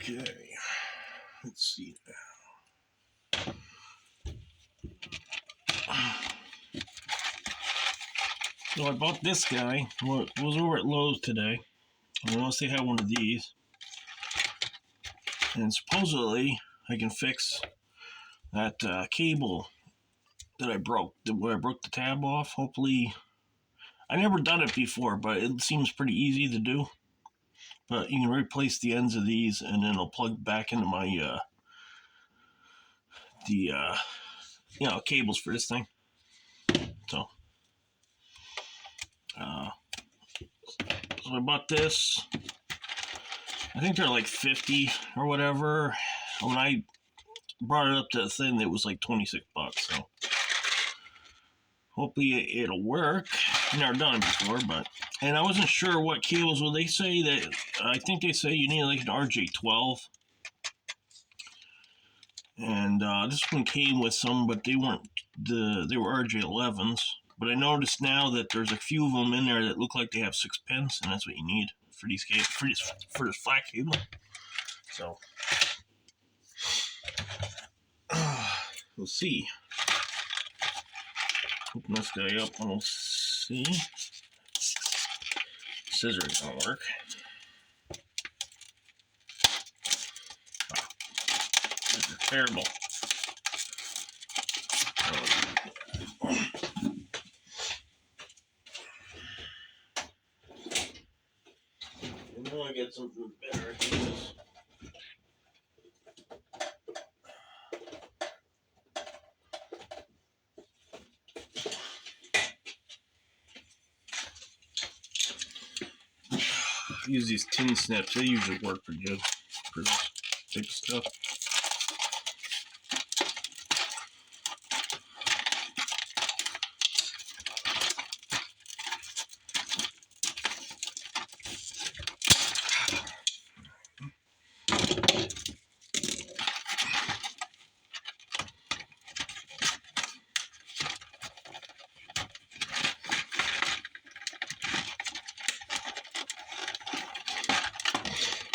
Okay, let's see now. So I bought this guy. Was over at Lowe's today. I noticed they have one of these, and supposedly I can fix that cable that I broke. Where I broke the tab off. Hopefully, I never done it before, but it seems pretty easy to do. But you can replace the ends of these, and then it'll plug back into my cables for this thing. So, so I bought this. I think they're like 50 or whatever. When I brought it up to the thing, it was like 26 bucks. So hopefully it'll work. I've never done it before, and I wasn't sure what cables. Well, they say that I think they say you need like an RJ12. And this one came with some, but they weren't they were RJ11s. But I noticed now that there's a few of them in there that look like they have 6 pins, and that's what you need for these cables, for this flat cable. So we'll see. Open this guy up and we'll see. Scissors don't work. This is terrible. I know I get something better at this. Use these tin snips. They usually work pretty good for this type of stuff.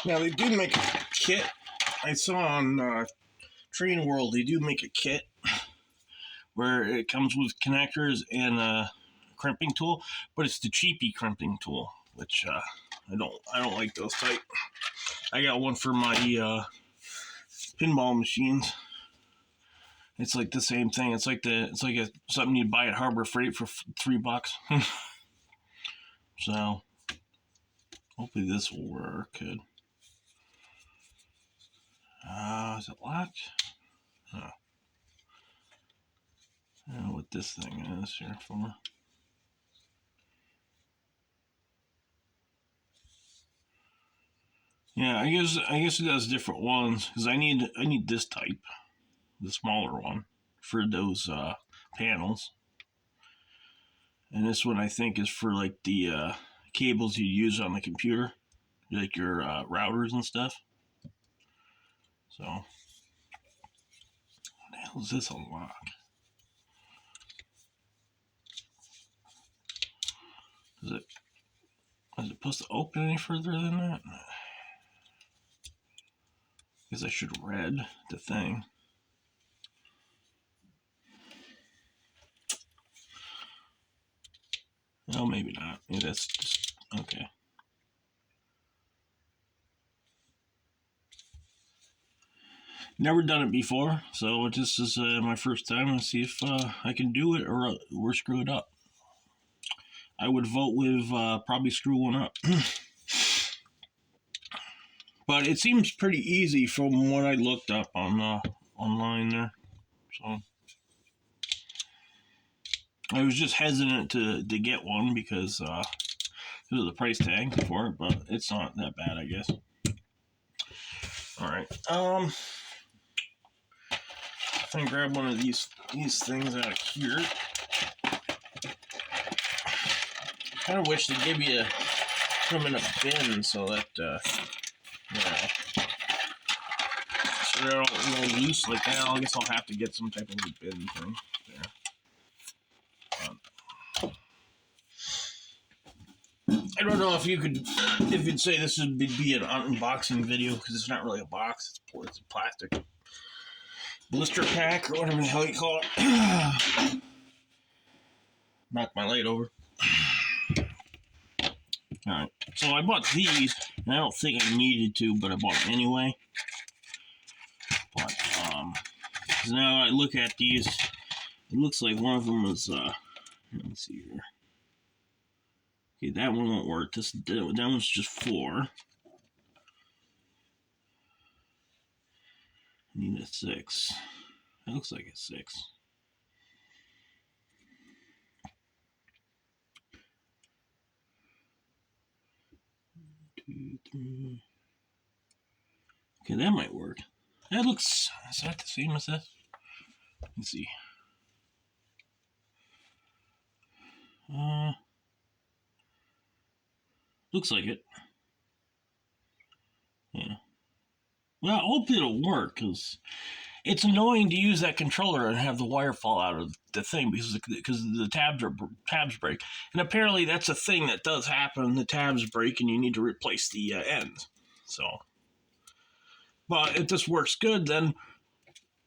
Now they do make a kit. I saw on Train World they do make a kit where it comes with connectors and a crimping tool, but it's the cheapy crimping tool, which I don't like those type. I got one for my pinball machines. It's like the same thing. It's like something you'd buy at Harbor Freight for $3. So hopefully this will work. Good. Is it locked? Oh. I don't know what this thing is here for. Yeah, I guess it has different ones because I need this type, the smaller one, for those panels. And this one I think is for like the cables you use on the computer, like your routers and stuff. So, what the hell is this unlock? Is it supposed to open any further than that? I guess I should have read the thing. No, maybe not. Maybe that's just okay. Never done it before, so this is my first time. Let's see if I can do it or we're screwed up. I would vote with probably screw one up. But it seems pretty easy from what I looked up on online there. So I was just hesitant to get one because of the price tag for it, but it's not that bad, I guess. All right. I'm gonna grab one of these things out of here. Kind of wish they give you put them in a bin so that so they're all loose like that. I guess I'll have to get some type of a bin thing there. I don't know if you'd say this would be an unboxing video, because it's not really a box, it's a plastic blister pack, or whatever the hell you call it. Knock my light over. Alright, so I bought these, and I don't think I needed to, but I bought them anyway. But, because now I look at these, it looks like one of them was, let me see here. Okay, that one won't work. That one's just 4. I need a 6. That looks like a 6. Two, 3. Okay, that might work. That looks, is that the same as this? Let's see. Looks like it. Yeah. Well, I hope it'll work, because it's annoying to use that controller and have the wire fall out of the thing because the tabs break. And apparently that's a thing that does happen. The tabs break and you need to replace the ends. So, but if this works good, then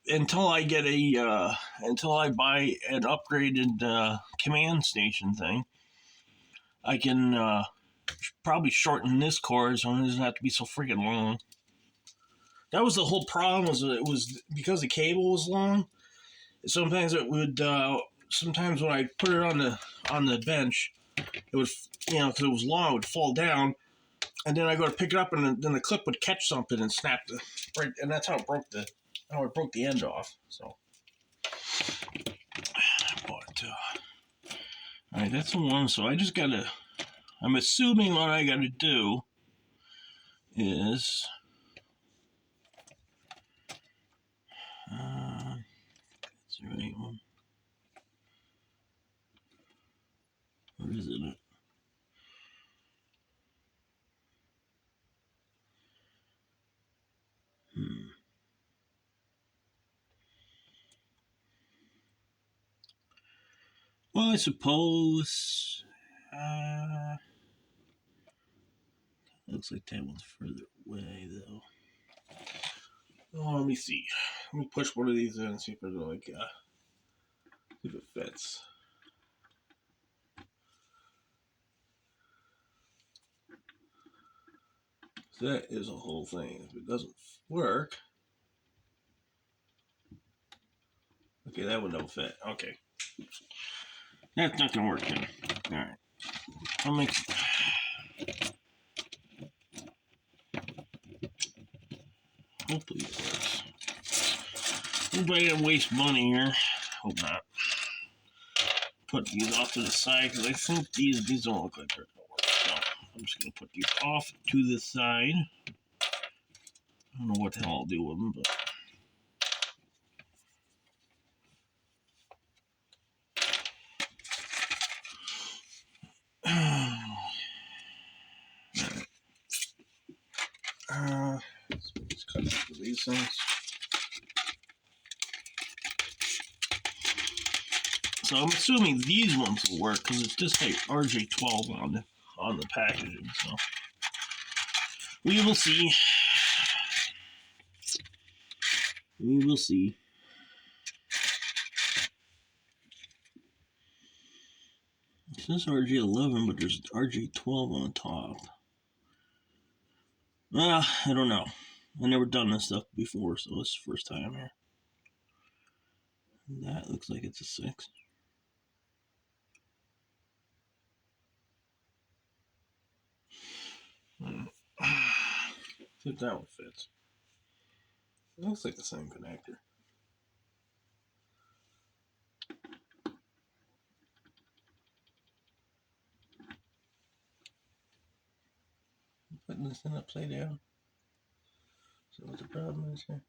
until I get until I buy an upgraded command station thing, I can probably shorten this cord so it doesn't have to be so freaking long. That was the whole problem. It was because the cable was long. Sometimes it would. Sometimes when I put it on the bench, it would, because it was long, it would fall down, and then I go to pick it up, and then the clip would catch something and snap right, and that's how it broke the end off. So, but all right, that's the one. So I just gotta. I'm assuming what I gotta do is. That's the right one. Where is it? Well, I suppose. Looks like that one's further away, though. Oh, let me see. Let me push one of these in and see if if it fits. So that is a whole thing. If it doesn't work, okay, that one don't fit. Okay, that's not gonna work then. All right, I'll make. Hopefully it works. Nobody gonna waste money here. Hope not. Put these off to the side because I think these don't look like they're gonna work. So I'm just gonna put these off to the side. I don't know what the hell I'll do with them, but. Let's cut these things. So I'm assuming these ones will work because it's just like RJ12 on the packaging. So we will see. We will see. It says RJ11, but there's RJ12 on top. I don't know. I've never done this stuff before, so it's the first time here. That looks like it's a 6. See if that one fits. It looks like the same connector. Putting this in upside down. So what the problem is here?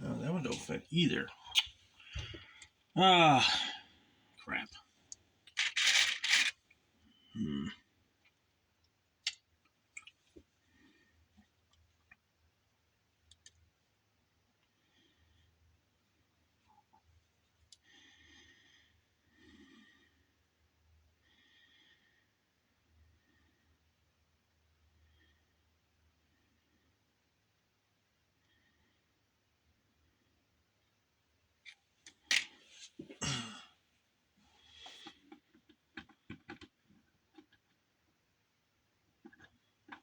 Oh, that one don't fit either. Ah, crap.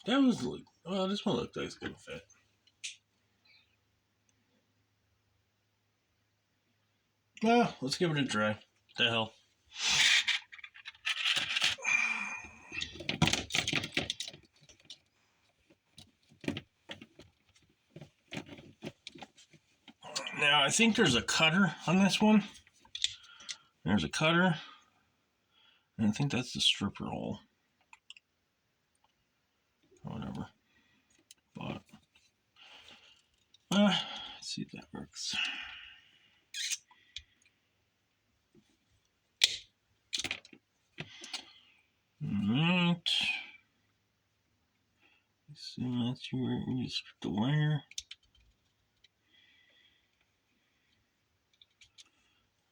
That was, well, this one looked like it's gonna fit. Well, let's give it a try. What the hell? Now, I think there's a cutter on this one. There's a cutter. And I think that's the stripper hole. Or whatever. But, let's see if that works. Alright. So that's where we strip the wire.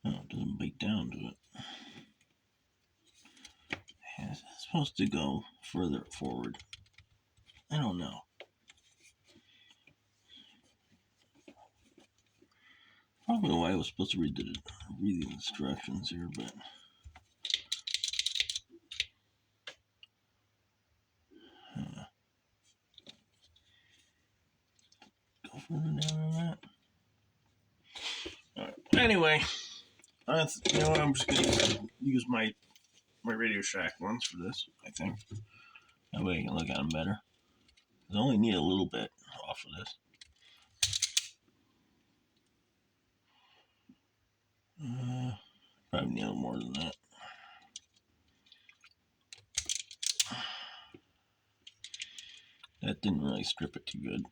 Oh, it doesn't bite down to it. It's supposed to go further forward. I don't know. Probably why I was supposed to read the instructions here, but go further down than that. All right. Anyway, I'm just gonna use my Radio Shack ones for this. I think that way I can look at them better. I only need a little bit off of this. Probably need a little more than that. That didn't really strip it too good.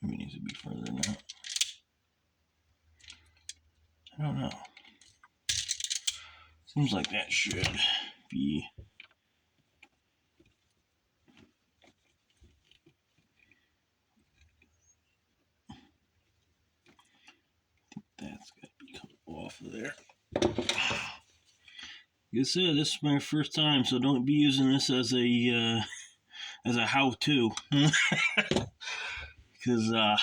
Maybe it needs to be further than that. I don't know. Seems like that should be. That's got to be cut off of there. Like I said, this is my first time, so don't be using this as a how-to, because I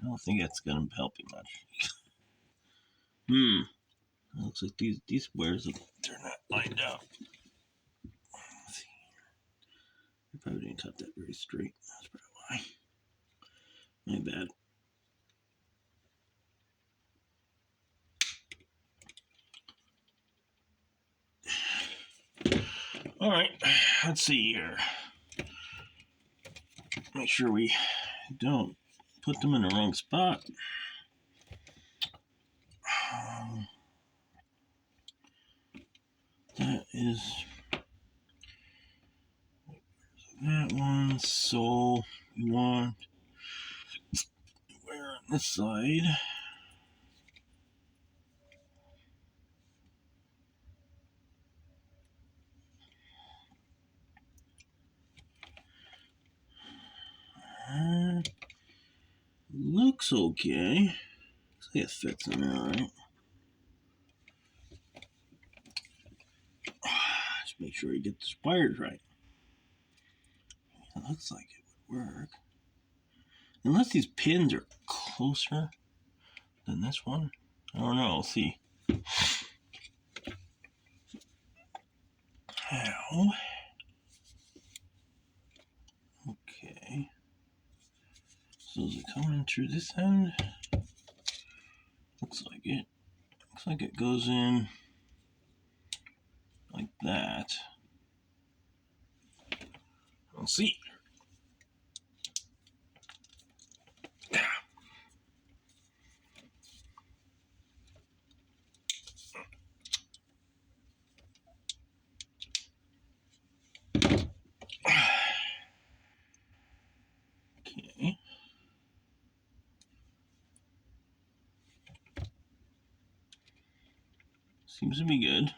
don't think that's gonna help you much. It looks like these wires they're not lined up. Let's see. I probably didn't cut that very straight. That's probably why. My bad. All right, let's see here. Make sure we don't put them in the wrong spot. That is that one. So you want where on this side? Looks okay. Looks like it fits in there, right? Just make sure you get the wires right. It looks like it would work. Unless these pins are closer than this one. I don't know. We'll see. How? Okay. So is it coming through this end? Looks like it. Looks like it goes in like that. We'll see. Okay. Seems to be good.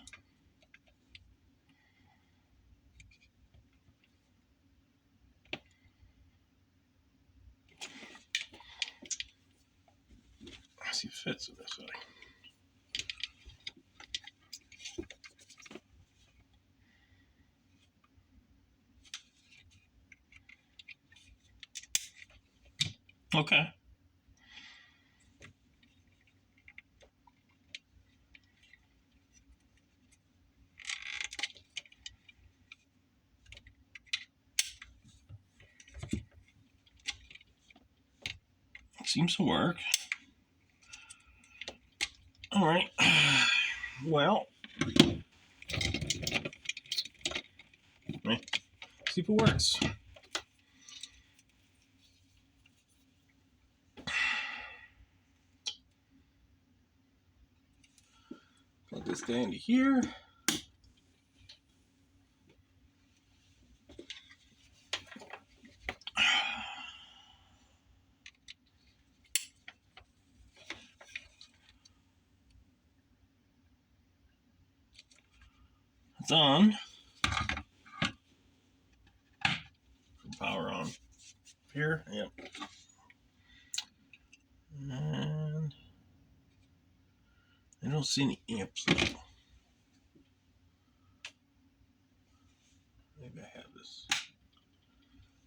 See if it fits it this way. Okay. Seems to work. All right. Well, see if it works. Plug this guy into here. It's on. Power on. Here, yep. And I don't see any amps though. Maybe I have this.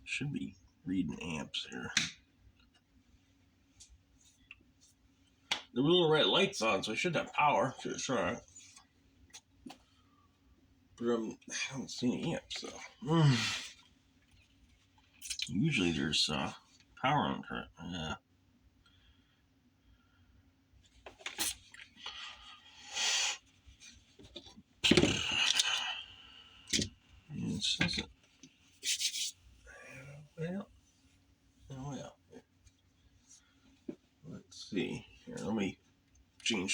Should be reading amps here. The little red light's on, so I should have power. Should try. But I haven't seen any amps though. Usually there's power on it. Yeah. It says it. Well, oh well. Let's see. Here, let me change